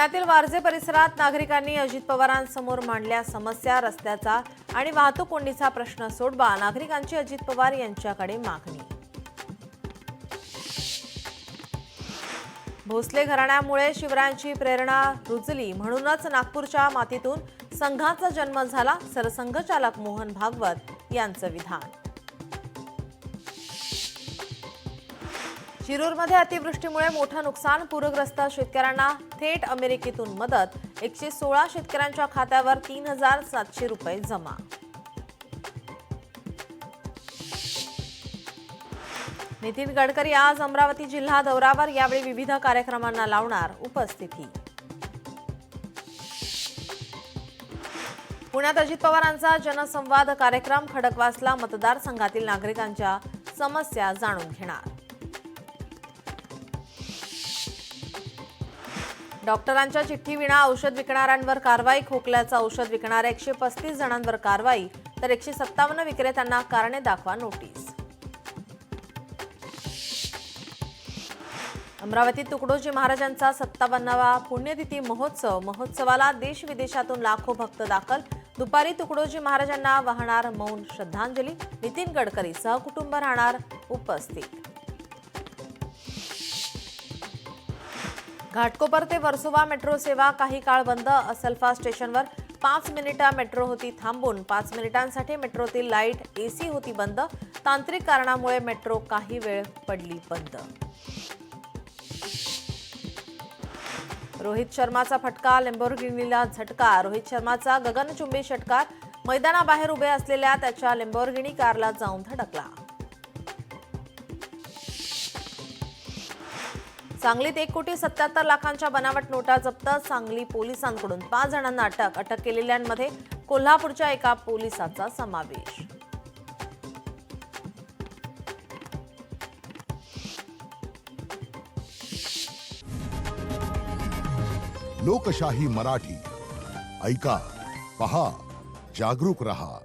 पुण्यातील वारजे परिसरात नागरिकांनी अजित पवारांसमोर मांडल्या समस्या, रस्त्याचा आणि वाहतूक कोंडीचा प्रश्न सोडवा, नागरिकांची अजित पवार यांच्याकडे मागणी। भोसले घराण्यामुळे शिवरायांची प्रेरणा रुजली, म्हणूनच नागपूरच्या मातीतून संघाचा जन्म झाला, सरसंघचालक मोहन भागवत यांचं विधान। शिरूरमध्ये अतिवृष्टीमुळे मोठं नुकसान, पूरग्रस्त शेतकऱ्यांना थेट अमेरिकेतून मदत, 116 शेतकऱ्यांच्या खात्यावर 3700 रुपये जमा। नितीन गडकरी आज अमरावती जिल्हा दौऱ्यावर, यावेळी विविध कार्यक्रमांना लावणार उपस्थिती। पुण्यात अजित पवारांचा जनसंवाद कार्यक्रम, खडकवासला मतदारसंघातील नागरिकांच्या समस्या जाणून घेणार। डॉक्टरांच्या चिठ्ठीविना औषध विकणाऱ्यांवर कारवाई, खोकल्याचं औषध विकणाऱ्या 135 जणांवर कारवाई, तर 157 विक्रेत्यांना कारणे दाखवा नोटीस। अमरावतीत तुकडोजी महाराजांचा 57वा पुण्यतिथी महोत्सवाला देश विदेशातून लाखो भक्त दाखल, दुपारी तुकडोजी महाराजांना वाहणार मौन श्रद्धांजली, नितीन गडकरी सहकुटुंब राहणार उपस्थित। घाटकोपर ते वर्सोवा मेट्रो सेवा काही काळ बंद, असलफा स्टेशनवर 5 मिनिटं मेट्रो होती थांबून, 5 मिनिटांसाठी मेट्रोतील लाईट एसी होती बंद, तांत्रिक कारणामुळे मेट्रो काही वेळ पडली बंद। रोहित शर्माचा फटका, लॅम्बोर्गिनीला झटका, रोहित शर्माचा गगनचुंबी षटकार, मैदानाबाहेर उभे असलेल्या त्याच्या लॅम्बोर्गिनी कारला जाऊन धडकला। सांगलीत 1,77,00,000च्या बनावट नोटा जप्त, सांगली पोलिसांकडून 5 जणांना अटक केलेल्यांमध्ये कोल्हापूरच्या एका पोलिसाचा समावेश। लोकशाही मराठी ऐका, पहा, जागरूक रहा।